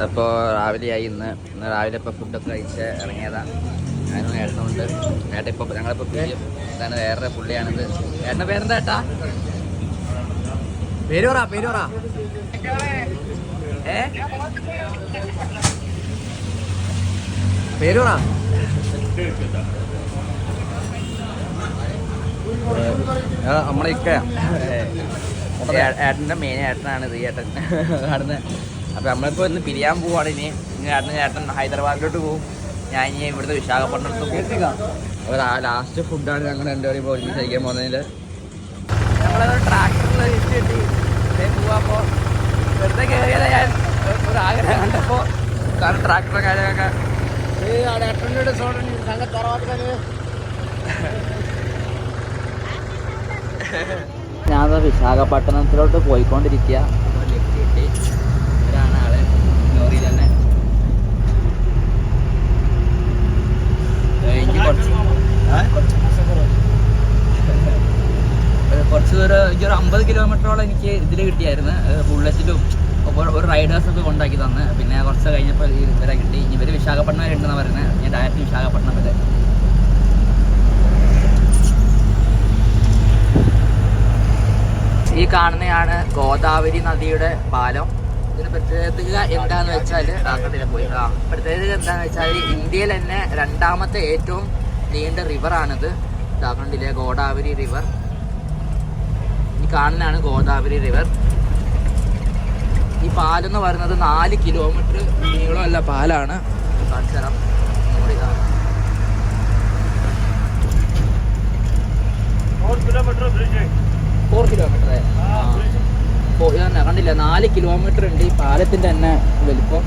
അപ്പോൾ രാവിലെയായി ഇന്ന് രാവിലെ ഇപ്പോൾ ഫുഡൊക്കെ കഴിച്ച് ഇറങ്ങിയതാണ്. ഞാനും ഏട്ടനുണ്ട്. ഏട്ടൻ ഇപ്പോൾ ഞങ്ങളിപ്പോൾ പിരിയും. ഇതാണ് വേറെ പുള്ളിയാണിത്. ഏട്ടൻ്റെ പേരെന്താ ഏട്ടാ? പേര് പറ പേര് പറ. നമ്മളെ ഏട്ടൻ്റെ മെയിൻ ഏട്ടനാണിത്. ഈ ഏട്ടൻ കാണുന്നത്. അപ്പോൾ നമ്മളിപ്പോൾ ഇന്ന് പിരിയാൻ പോവാണ്. ഇനി ഏട്ടൻ ഹൈദരാബാദിലോട്ട് പോകും. ഞാൻ ഇനി ഇവിടുത്തെ വിശാഖപട്ടണത്ത് പോകും. അപ്പോൾ ലാസ്റ്റ് ഫുഡാണ് ഞങ്ങൾ രണ്ടുപേരും ഇപ്പോൾ ഒരുമിച്ച് കഴിക്കാൻ പോകുന്നതിൽ. നമ്മളത് ട്രാക്ടറിൽ ഇട്ട് കിട്ടി പോവാപ്പോൾ വെറുതെ കയറിയത്. ഞാൻ ഒരു ആഗ്രഹം കണ്ടപ്പോൾ കാരണം ട്രാക്ടറുടെ കാര്യമൊക്കെ ഞാൻ വിശാഖപട്ടണത്തിലോട്ട് പോയിക്കൊണ്ടിരിക്കുക. ലിഫ്റ്റ് കിട്ടി. ഇവരാണ് ആള് ലോറിയിൽ തന്നെ. കുറച്ച് ദൂരം എനിക്കൊരു 50 കിലോമീറ്ററോളം എനിക്ക് ഇതിൽ കിട്ടിയായിരുന്നു. ബുള്ളറ്റിലും ഒരു റൈഡേഴ്സൊക്കെ കൊണ്ടാക്കി തന്ന്. പിന്നെ കുറച്ച് കഴിഞ്ഞപ്പോൾ ഇവരെ കിട്ടി. ഇവർ വിശാഖപട്ടണം വരെ ഉണ്ടെന്നാണ് പറയുന്നത്. ഞാൻ ഡയറക്റ്റ് വിശാഖപട്ടണം വരെ. ഈ കാണുന്നതാണ് ഗോദാവരി നദിയുടെ പാലം. ഇതിന് പ്രത്യേകത എന്താന്ന് വെച്ചാൽ പ്രത്യേകത എന്താണെന്ന് വെച്ചാൽ ഇന്ത്യയിൽ തന്നെ രണ്ടാമത്തെ ഏറ്റവും നീണ്ട റിവറാണിത്. ഉത്തരാഖണ്ഡിലെ ഗോദാവരി റിവർ. ഈ കാണുന്നതാണ് ഗോദാവരി റിവർ. ഈ പാലം എന്ന് പറയുന്നത് 4 കിലോമീറ്റർ നീളമുള്ള പാലാണ്. കാണിച്ചു തരാം. 4 കിലോമീറ്റർ കണ്ടില്ല. 4 കിലോമീറ്റർ ഉണ്ട് ഈ പാലത്തിൻ്റെ തന്നെ വലിപ്പം.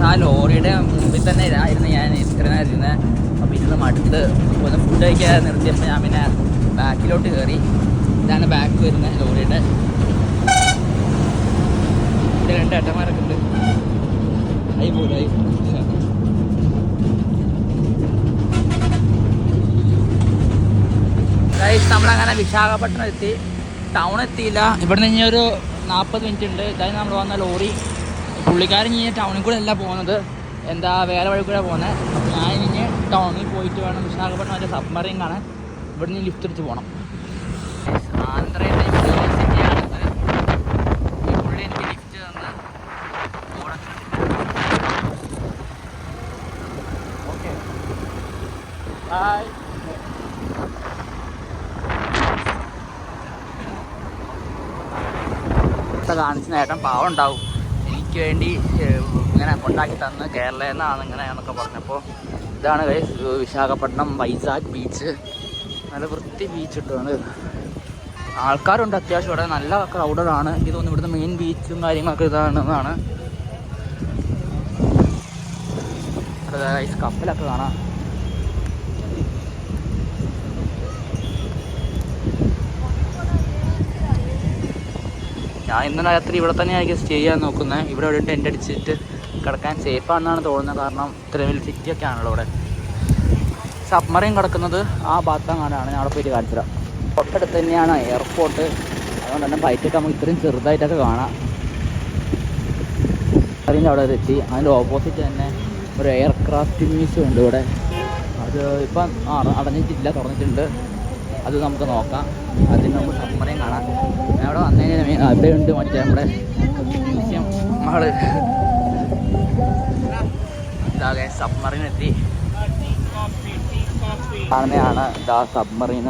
ആ ലോറിയുടെ മുമ്പിൽ തന്നെ ഇരുന്ന് ഞാൻ ഇരുന്നത്. അപ്പോൾ ഇരുന്ന് മടുത്ത് ഒന്ന് ഫുഡ് കഴിക്കാൻ നിർത്തിയപ്പോൾ ഞാൻ പിന്നെ ബാക്കിലോട്ട് കയറി. ഇതാണ് ബാക്ക് വരുന്നത് ലോറിയുടെ. ഇവിടെ 2 ഏട്ടന്മാരൊക്കെ ഉണ്ട്. ആയി പോലായി. നമ്മളങ്ങനെ വിശാഖപട്ടണം എത്തി. ടൗൺ എത്തിയില്ല. ഇവിടെ നിന്ന് ഒരു 40 മിനിറ്റ് ഉണ്ട്. ഇതായി നമ്മൾ വന്ന ലോറി. പുള്ളിക്കാരൻ ഇനി ടൗണിൽ കൂടെ അല്ല പോകുന്നത്, എന്താ വേറെ വഴി കൂടെ പോകുന്നത്. അപ്പോൾ ഞാൻ ഇനി ടൗണിൽ പോയിട്ട് വേണം വിശാഖപട്ടണം ഒരു സബ്മറീൻ കാണാൻ. ഇവിടെ നിന്ന് ലിഫ്റ്റ് എടുത്ത് പോകണം. ആന്ധ്രയുടെ സിറ്റിയാണിത്. ഈ പുള്ളി എനിക്ക് ലിഫ്റ്റ് തന്ന് ഓക്കെ ഹായ്. കാണിച്ച നേട്ടം പാവം ഉണ്ടാവും. എനിക്ക് വേണ്ടി ഇങ്ങനെ കൊണ്ടാക്കി തന്ന് കേരളയിൽ നിന്നാണ് ഇങ്ങനെയാണെന്നൊക്കെ പറഞ്ഞപ്പോൾ. ഇതാണ് വിശാഖപട്ടണം വൈസാഖ് ബീച്ച്. നല്ല വൃത്തി ബീച്ച് ഇട്ടാണ്. ആൾക്കാരുണ്ട് അത്യാവശ്യം. ഇവിടെ നല്ല ക്രൗഡഡാണ്. എനിക്ക് തോന്നുന്നു ഇവിടുത്തെ മെയിൻ ബീച്ചും കാര്യങ്ങളൊക്കെ ഇതാണെന്നാണ്. കപ്പലൊക്കെ കാണാം. ഞാൻ ഇന്നലെ രാത്രി ഇവിടെ തന്നെ ആയിരിക്കും സ്റ്റേ ചെയ്യാൻ നോക്കുന്നത്. ഇവിടെ ഒരു ടെൻ്റ് അടിച്ചിട്ട് കിടക്കാൻ സേഫാണെന്നാണ് തോന്നുന്നത്. കാരണം ഇത്രയും വലിയ സിറ്റിയൊക്കെ ആണല്ലോ ഇവിടെ. സബ്മറീൻ കിടക്കുന്നത് ആ ഭാഗത്താണ്. ഞാൻ അവിടെ പോയിട്ട് കാണിച്ചിടാം. തൊട്ടടുത്ത് തന്നെയാണ് എയർപോർട്ട്. അതുകൊണ്ട് തന്നെ ഫ്ലൈറ്റൊക്കെ നമുക്ക് ഇത്രയും ചെറുതായിട്ടൊക്കെ കാണാം. അതിൻ്റെ അവിടെ എത്തി. അതിൻ്റെ ഓപ്പോസിറ്റ് തന്നെ ഒരു എയർക്രാഫ്റ്റ് മ്യൂസിയം ഉണ്ട് ഇവിടെ. അത് ഇപ്പം അടഞ്ഞിട്ടില്ല, തുറന്നിട്ടുണ്ട്. അത് നമുക്ക് നോക്കാം. അതിന് നമുക്ക് സബ്മറീൻ കാണാം. ഞാൻ അവിടെ വന്നതിന് അവിടെ ഉണ്ട് മറ്റേ നമ്മുടെ മ്യൂസിയം. നമ്മൾ ഇതാകെ സബ്മറീൻ എത്തി. കാണുന്നതാണ് ഇതാ സബ്മറീൻ.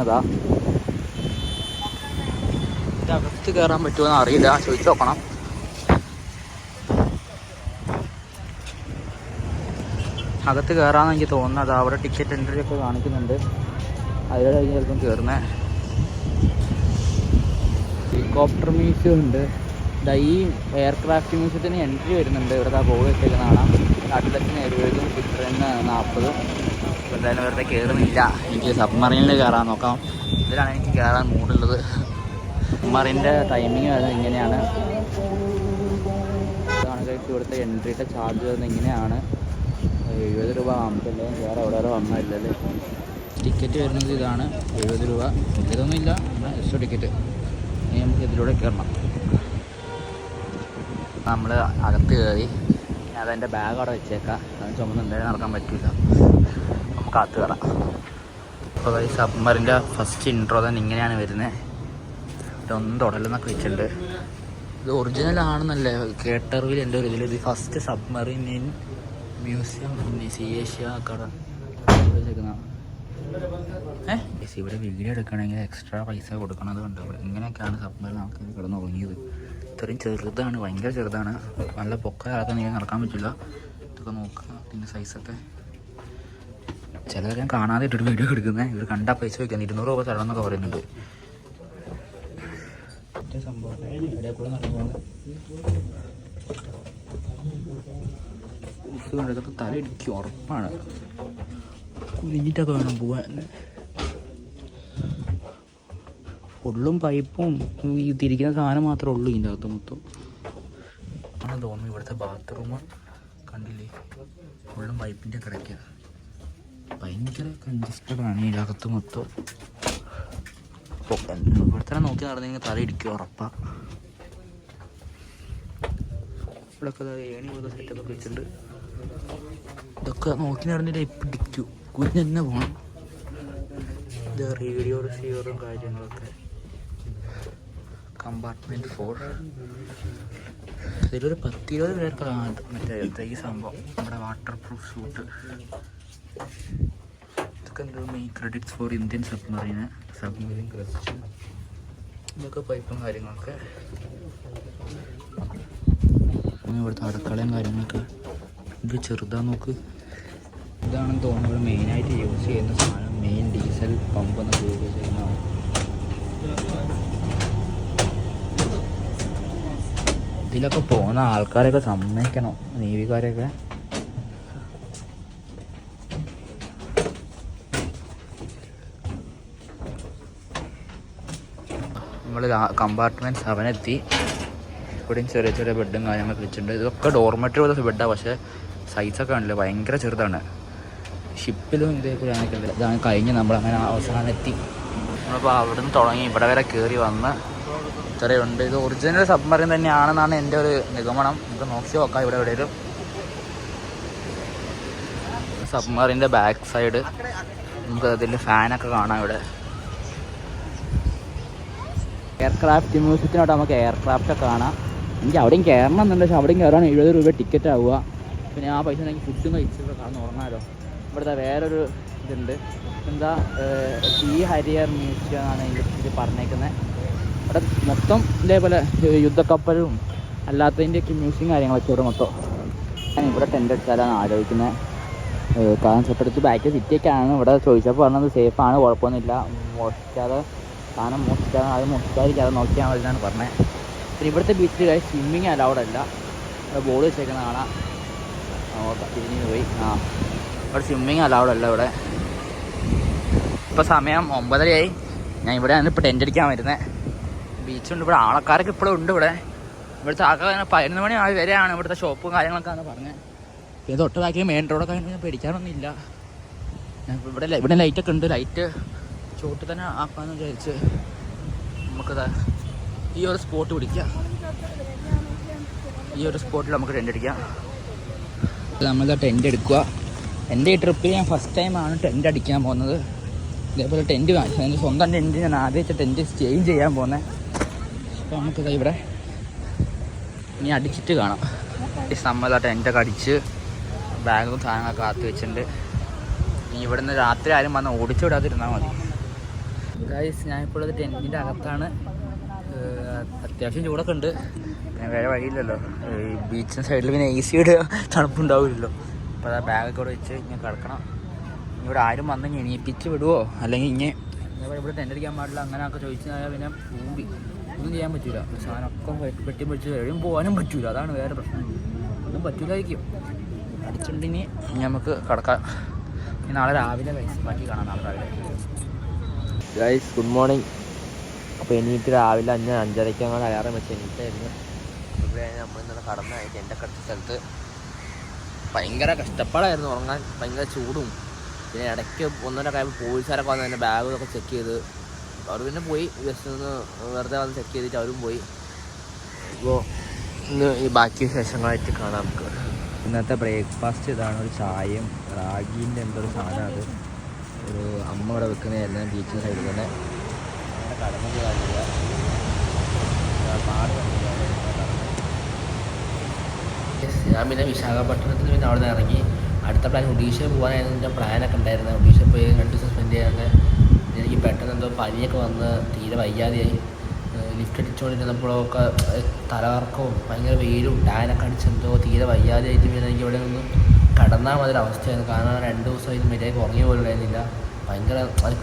അകത്ത് കയറാൻ പറ്റുമോയെന്ന് അറിയില്ല, ചോദിച്ചു നോക്കണം. അകത്ത് കയറാമെന്ന് എനിക്ക് തോന്നുന്നത്. അവിടെ ടിക്കറ്റ് എൻട്രി ഒക്കെ കാണിക്കുന്നുണ്ട്. അതിലൂടെ കഴിഞ്ഞ് ചിലപ്പം കയറുന്നത്. ഹെലികോപ്റ്റർ മ്യൂസിയം ഉണ്ട്. ഈ എയർക്രാഫ്റ്റ് മ്യൂസിയത്തിന് എൻട്രി വരുന്നുണ്ട്. ഇവിടെ ബോർഡ് വെച്ചേക്കുന്ന കാണാം. നാട്ടിലത്തിന് 70, ടിക്കറ്റിന് 40. എന്തായാലും വെറുതെ കയറുന്നില്ല. എനിക്ക് സബ്മറീനിൽ കയറാൻ നോക്കാം. ഇതിലാണ് എനിക്ക് കയറാൻ മൂടുള്ളത്. സബ്മറീൻ്റെ ടൈമിങ് വരുന്നത് ഇങ്ങനെയാണ്. ഇതാണ് ഇവിടുത്തെ എൻട്രിയുടെ ചാർജ് വരുന്നത് ഇങ്ങനെയാണ്. 70 രൂപ. നമുക്കല്ലേ വേറെ എവിടെ വന്നില്ലല്ലേ. ടിക്കറ്റ് വരുന്നത് ഇതാണ് 70 രൂപ. ഇതൊന്നുമില്ല, എക്സ്ട്രാ ടിക്കറ്റ്. ഇനി നമുക്ക് ഇതിലൂടെ കയറണം. നമ്മൾ അകത്ത് കയറി. അതെൻ്റെ ബാഗ് അവിടെ വെച്ചേക്കാം. അത് ചുമന്ന് എന്തായാലും നടക്കാൻ പറ്റില്ല. നമുക്ക് അകത്ത് കയറാം. അപ്പോൾ ഈ സബ്മറിൻ്റെ ഫസ്റ്റ് ഇൻട്രോ തന്നെ ഇങ്ങനെയാണ് വരുന്നത്. ഇതൊന്നും തുടലെന്നൊക്കെ വെച്ചിട്ടുണ്ട്. ഇത് ഒറിജിനൽ ആണെന്നല്ലേ കേട്ടറിവിൽ എൻ്റെ ഒരു ഇതിൽ. ഇത് first submarine in museum C Asia കട വെച്ചേക്കുന്ന. ഇവിടെ വീഡിയോ എടുക്കണമെങ്കിൽ എക്സ്ട്രാ പൈസ കൊടുക്കണം. അതുകൊണ്ട് ഇങ്ങനെയൊക്കെയാണ് സബ്മറീൻ ആൾക്കാർ കിടന്ന് ഉറങ്ങിയത്. ഇത്രയും ചെറുതാണ്, ഭയങ്കര ചെറുതാണ്. നല്ല പൊക്ക ആൾക്കാർ നീ നടക്കാൻ പറ്റില്ല. ഇതൊക്കെ നോക്കുക ഇതിൻ്റെ സൈസൊക്കെ. ചിലരൊക്കെ കാണാതെ ഇട്ടൊരു വീഡിയോ എടുക്കുന്നത്. ഇവർ കണ്ടാൽ പൈസ വയ്ക്കാൻ 200 രൂപ തരണം എന്നൊക്കെ പറയുന്നുണ്ട്. സംഭവം ഇവിടെ കൂടെ നടക്കുന്നത് ഇതൊക്കെ തല ഇടിക്കും ഉറപ്പാണ്. കുലിഞ്ഞിട്ടൊക്കെ വേണം പോവാൻ. ഫുള്ളും പൈപ്പും ഈ തിരിക്കുന്ന സാധനം മാത്രമേ ഉള്ളൂ ഇതിൻ്റെ അകത്ത് മൊത്തം. ആണ് തോന്നുന്നു ഇവിടുത്തെ ബാത്റൂം കണ്ടില്ലേ, ഫുള്ളും പൈപ്പിൻ്റെ കിടക്കുക. ഭയങ്കര കൺജസ്റ്റഡ് ആണ് ഇതിൻ്റെ അകത്ത് മൊത്തം. ഇവിടെ തന്നെ നോക്കി നടന്നെങ്കിൽ തല ഇടിക്കും ഉറപ്പാ. ഇവിടെയൊക്കെ ഏണി പോലത്തെ സെറ്റപ്പൊക്കെ വെച്ചിട്ടുണ്ട്. ഇതൊക്കെ നോക്കി നടന്നിട്ട് ഇപ്പം ഇടിക്കും, കുഞ്ഞ് തന്നെ പോകണം. ഇത് റേഡിയോ റിസീവറും കാര്യങ്ങളൊക്കെ. കമ്പാർട്ട്മെൻറ്റ് 4. ഇതിലൊരു 10-20 പേർക്ക് മറ്റേ ഈ സംഭവം നമ്മുടെ വാട്ടർ പ്രൂഫ് സൂട്ട്. ഇതൊക്കെ എന്തോ main credits for Indian submarine crest. ഇതൊക്കെ പൈപ്പും കാര്യങ്ങളൊക്കെ. ഇവിടുത്തെ അടുക്കളയും കാര്യങ്ങളൊക്കെ. ഇത് ചെറുതാ നോക്ക്. ഇതാണെന്ന് തോന്നുന്നു ഇവിടെ മെയിനായിട്ട് യൂസ് ചെയ്യുന്ന സാധനം. മെയിൻ ഡീസൽ പമ്പ് എന്നൊക്കെ യൂസ് ചെയ്യുന്നതാണ്. ഇതിലൊക്കെ പോകുന്ന ആൾക്കാരൊക്കെ സമ്മതിക്കണം, നേവിക്കാരൊക്കെ. നമ്മൾ കമ്പാർട്ട്മെൻറ്റ് 7 എത്തി. ഇവിടെയും ചെറിയ ചെറിയ ബെഡും കാര്യങ്ങളൊക്കെ വെച്ചിട്ടുണ്ട്. ഇതൊക്കെ ഡോർമെറ്ററി പോലത്തെ ബെഡാണ്, പക്ഷേ സൈസൊക്കെ ആണല്ലേ ഭയങ്കര ചെറുതാണ്. ഷിപ്പിലും ഇതേപോലെ ആണെങ്കിൽ ഇതാണ് കഴിഞ്ഞ് നമ്മളങ്ങനെ അവസാനം എത്തി. നമ്മളിപ്പോൾ അവിടെ നിന്ന് തുടങ്ങി ഇവിടെ വരെ കയറി വന്ന് ഇത്രയുണ്ട്. ഇത് ഒറിജിനൽ സബ്മറീൻ തന്നെയാണെന്നാണ് എൻ്റെ ഒരു നിഗമനം. നമുക്ക് നോക്കി നോക്കാം ഇവിടെ എവിടെയും. സബ്മറീൻ്റെ ബാക്ക് സൈഡ് നമുക്ക് അതിൽ ഫാനൊക്കെ കാണാം. ഇവിടെ എയർക്രാഫ്റ്റ് മ്യൂസിയത്തിനോട്ട് നമുക്ക് എയർക്രാഫ്റ്റൊക്കെ കാണാം. എനിക്ക് അവിടെയും കയറണം എന്നുണ്ട്, പക്ഷേ അവിടെയും കയറാൻ 70 രൂപ ടിക്കറ്റ് ആവുക. പിന്നെ ആ പൈസ എനിക്ക് ഫുഡും കഴിച്ചിട്ട് കാണാൻ ഉറങ്ങാമല്ലോ. ഇവിടുത്തെ വേറൊരു ഇതുണ്ട്, എന്താ ഈ ഹരിയർ മ്യൂസിയം എന്നാണ് ഇത് പറഞ്ഞേക്കുന്നത്. ഇവിടെ മൊത്തം ഇതേപോലെ യുദ്ധക്കപ്പലും അല്ലാത്തതിൻ്റെയൊക്കെ മ്യൂസിയം കാര്യങ്ങളൊക്കെ ഇവിടെ മൊത്തം. ഞാൻ ഇവിടെ ടെൻ്റ് അടിച്ചാലാണ് ആലോചിക്കുന്നത്. കാരണം തൊട്ടടുത്ത് ബാക്ക് സിറ്റിയൊക്കെയാണ്. ഇവിടെ ചോദിച്ചപ്പോൾ പറഞ്ഞത് സേഫാണ്, കുഴപ്പമൊന്നുമില്ല, മോഷ്ടിക്കാതെ സാധനം മോഷ്ടിക്കാതെ അത് മോഷ്ടിക്കാതിരിക്കാതെ നോക്കിയാൽ മതി എന്നാണ് പറഞ്ഞത്. പിന്നെ ഇവിടുത്തെ ബീച്ചിൽ സ്വിമ്മിങ് അലൗഡ് അല്ല. ഇവിടെ ബോർഡ് വെച്ചേക്കുന്ന കാണാം. തിരിഞ്ഞു പോയി. ഇവിടെ സ്വിമ്മിങ് അലൗഡ് അല്ല ഇവിടെ. ഇപ്പോൾ സമയം 9:30 ഞാൻ ഇവിടെയാണ് ഇപ്പോൾ ടെൻ്റ് അടിക്കാൻ വരുന്നത്. ബീച്ചുണ്ട് ഇവിടെ, ആൾക്കാരൊക്കെ ഇപ്പോഴും ഉണ്ട് ഇവിടെ. ഇവിടുത്തെ ആൾക്കാർ 11 മണി വരെയാണ് ഇവിടുത്തെ ഷോപ്പും കാര്യങ്ങളൊക്കെയാണ് പറഞ്ഞത്. പിന്നെ തൊട്ട് ബാക്കി മെയിൻ റോഡൊക്കെ ആണെങ്കിൽ പേടിക്കാനൊന്നും ഇല്ല. ഇവിടെ ലൈറ്റൊക്കെ ഉണ്ട്. ലൈറ്റ് ചോട്ട് തന്നെ ആക്കാമെന്ന് വിചാരിച്ച് നമുക്കത് ഈ ഒരു സ്പോട്ട് പിടിക്കാം. ഈ ഒരു സ്പോട്ടിൽ നമുക്ക് ടെൻ്റ് അടിക്കാം. നമ്മളിതാ ടെൻ്റ് എടുക്കുക. എൻ്റെ ഈ ട്രിപ്പിൽ ഞാൻ ഫസ്റ്റ് ടൈമാണ് ടെൻ്റ് അടിക്കാൻ പോകുന്നത്. ഇതേപോലെ ടെൻറ്റ് കാണിച്ചു, എൻ്റെ സ്വന്തം ടെൻറ്റ് ഞാൻ ആദ്യം ടെൻറ്റ് ചേഞ്ച് ചെയ്യാൻ പോകുന്നത്. അപ്പോൾ നമുക്കിതാ ഇവിടെ ഇനി അടിച്ചിട്ട് കാണാം. ഈ നമ്മൾ ടെൻറ്റൊക്കെ അടിച്ച് ബാഗും സാധനങ്ങളൊക്കെ കാത്തു വെച്ചിട്ടുണ്ട്. ഇനി ഇവിടെ നിന്ന് രാത്രി ആരും വന്ന് ഓടിച്ചു വിടാതിരുന്നാൽ മതി. ഗൈസ്, ഞാനിപ്പോൾ ഉള്ളത് ടെൻറ്റിൻ്റെ അകത്താണ്. അത്യാവശ്യം ചൂടൊക്കെ ഉണ്ട്, പിന്നെ വേറെ വഴിയില്ലല്ലോ. ഈ ബീച്ചിൻ്റെ സൈഡിൽ പിന്നെ AC തണുപ്പുണ്ടാവില്ലല്ലോ. അപ്പോൾ ആ ബാഗൊക്കെ ഇവിടെ വെച്ച് ഇങ്ങനെ കിടക്കണം. ഇവിടെ ആരും വന്ന് എണീപ്പിച്ച് വിടുവോ, അല്ലെങ്കിൽ ഇങ്ങനെ ഇവിടെ ടെൻ്റ് അടിക്കാൻ പാടില്ല അങ്ങനെയൊക്കെ ചോദിച്ചാൽ പിന്നെ ഒന്നും ചെയ്യാൻ പറ്റില്ല. സാധനമൊക്കെ വെട്ടി പിടിച്ച് എവിടെയും പോകാനും പറ്റില്ല. അതാണ് വേറെ പ്രശ്നം. ഒന്നും പറ്റില്ലായിരിക്കും. അടിച്ചിട്ടുണ്ടെങ്കിൽ നമുക്ക് കിടക്കാം. നാളെ രാവിലെ ബാക്കി കാണാം. നാളെ രാവിലെ. Guys, good morning. അപ്പോൾ എണീറ്റ് രാവിലെ 5:30 അങ്ങോട്ട് അലാറം വെച്ച് എണീറ്റായിരുന്നു. ഇവിടെ നമ്മൾ ഇന്നലെ കടന്നായിട്ട് എൻ്റെ അടുത്ത സ്ഥലത്ത് ഭയങ്കര കഷ്ടപ്പാടായിരുന്നു ഉറങ്ങാൻ. ഭയങ്കര ചൂടും, പിന്നെ ഇടയ്ക്ക് 1.5 കഴിയുമ്പോൾ പോലീസുകാരൊക്കെ വന്ന് എൻ്റെ ബാഗൊക്കെ ചെക്ക് ചെയ്ത് അവർ പിന്നെ പോയി. ജസ്റ്റ് ഒന്ന് വെറുതെ വന്ന് ചെക്ക് ചെയ്തിട്ട് അവരും പോയി. ഇപ്പോൾ ഇന്ന് ഈ ബാക്കി വിശേഷങ്ങളായിട്ട് കാണാം നമുക്ക്. ഇന്നത്തെ ബ്രേക്ക്ഫാസ്റ്റ് ഇതാണ്. ഒരു ചായയും റാഗീൻ്റെ എന്തൊരു സാധനം. അത് ഒരു അമ്മ ഇവിടെ വെക്കുന്നതായിരുന്നു ബീച്ചിൻ്റെ സൈഡിൽ തന്നെ. അങ്ങനെ കടന്നു പോകാനില്ല. ഞാൻ പിന്നെ വിശാഖപട്ടണത്തിൽ പിന്നെ അവിടെ നിന്ന് ഇറങ്ങി. അടുത്ത പ്ലാൻ ഒഡീഷയിൽ പോകാനായിരുന്നു എൻ്റെ പ്ലാനൊക്കെ ഉണ്ടായിരുന്നത്. ഒഡീഷയിൽ പോയി 2 ദിവസം സ്പെൻഡ് ചെയ്യാനൊക്കെ. എനിക്ക് പെട്ടെന്ന് എന്തോ പനിയൊക്കെ വന്ന് തീരെ വയ്യാതെയായി. ലിഫ്റ്റ് അടിച്ചുകൊണ്ടിരുന്നപ്പോഴൊക്കെ തലകറക്കവും ഭയങ്കര വെയിലും ടാനൊക്കെ അടിച്ചെന്തോ തീരെ വയ്യാതെയായിട്ട് പിന്നെ എനിക്ക് ഇവിടെ നിന്ന് കടന്നാൽ മതി അവസ്ഥയായിരുന്നു. കാരണം 2 ദിവസം ഇത് മര്യാദയ്ക്ക് ഉറങ്ങിയ പോലും ഉണ്ടായിരുന്നില്ല. ഭയങ്കര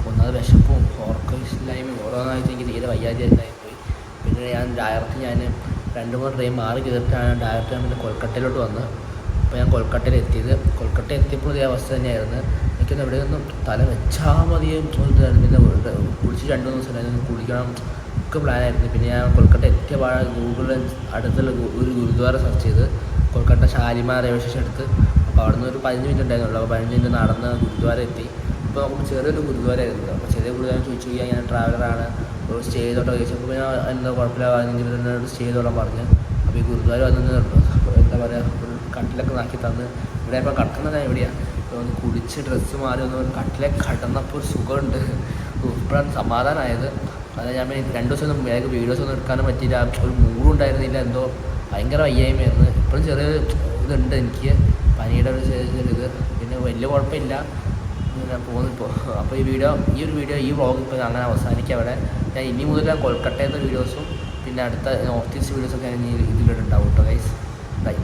ഒന്നാമത് വിശപ്പും ഉറക്കമില്ലായ്മയും ഓരോന്നായിട്ട് എനിക്ക് തീരെ വയ്യാതെയായിപ്പോയി. പിന്നെ ഞാൻ 2-3 ട്രെയിൻ മാറി കയറിയിട്ടാണ് ഡയറക്റ്റ് ഞാൻ പിന്നെ കൊൽക്കട്ടയിലോട്ട് വന്നത്. അപ്പോൾ ഞാൻ കൊൽക്കട്ടയിൽ എത്തിയത്. കൊൽക്കട്ട എത്തിയപ്പോൾ ഇതേ അവസ്ഥ തന്നെയായിരുന്നു. എനിക്കൊന്ന് എവിടെ നിന്നും തല വെച്ചാൽ മതിയും പിന്നെ കുളിച്ച് 2-3 ദിവസം കുളിക്കണം ഒക്കെ പ്ലാനായിരുന്നു. പിന്നെ ഞാൻ കൊൽക്കട്ട എത്തിയ പാടെ ഗൂഗിളിൽ അടുത്തുള്ള ഒരു ഗുരുദ്വാര സെർച്ച് ചെയ്ത് കൊൽക്കട്ട ഷാലിമാർ റെയിൽവേ സ്റ്റേഷൻ എടുത്ത്. അപ്പോൾ അവിടെ നിന്ന് ഒരു 15 മിനിറ്റ് ഉണ്ടായിരുന്നുള്ളൂ. അപ്പോൾ 15 മിനിറ്റ് നടന്ന് ഗുരുദ്വാര എത്തി. അപ്പോൾ നമുക്ക് ചെറിയൊരു ഗുരുദ്വാര ആയിരുന്നു. അപ്പോൾ ചെറിയ ഗുരുദ്വാര ചോദിച്ചു ഞാൻ ട്രാവലറാണ്, ഒരു സ്റ്റേ ചെയ്തോട്ടോ ചോദിച്ചപ്പോൾ ഞാൻ എന്താ കുഴപ്പമില്ല എന്നോട് സ്റ്റേ ചെയ്തോളാൻ പറഞ്ഞു. അപ്പോൾ ഈ ഗുരുദ്വാര വന്ന് എന്താ പറയുക ഒരു കട്ടിലൊക്കെ നാക്കി തന്ന്. ഇവിടെ ഇപ്പോൾ കട്ടണത് എവിടെയാണ് ഒന്ന് കുടിച്ച് ഡ്രസ്സ് മാറി ഒന്ന് കട്ടിലേക്ക് കടന്നപ്പോൾ ഒരു സുഖമുണ്ട്. ഇപ്പോഴാണ് സമാധാനമായത്. അതായത് ഞാൻ 2 ദിവസം ഒന്നും വേഗം വീഡിയോസൊന്നും എടുക്കാനും പറ്റിയില്ല. ഒരു മൂഡും ഉണ്ടായിരുന്നില്ല. എന്തോ ഭയങ്കര വയ്യായ്മയായിരുന്നു. ഇപ്പോഴും ചെറിയ ഇതുണ്ട് എനിക്ക്, പനിയുടെ ഒരു ചെറിയത്. പിന്നെ വലിയ കുഴപ്പമില്ല, ഞാൻ പോകുന്നിപ്പോൾ. അപ്പോൾ ഈ ഒരു വീഡിയോ ഈ വ്ളോഗ് ഇപ്പോൾ അങ്ങനെ അവസാനിക്കുക അവിടെ. ഞാൻ ഇനി മുതൽ കൊൽക്കട്ടയിലത്തെ വീഡിയോസും പിന്നെ അടുത്ത നോർത്ത് ഈസ്റ്റ് വീഡിയോസൊക്കെ ഞാൻ ഇതിലിട്ടുണ്ടാവും കേട്ടോ ഗൈസ്. ബൈ.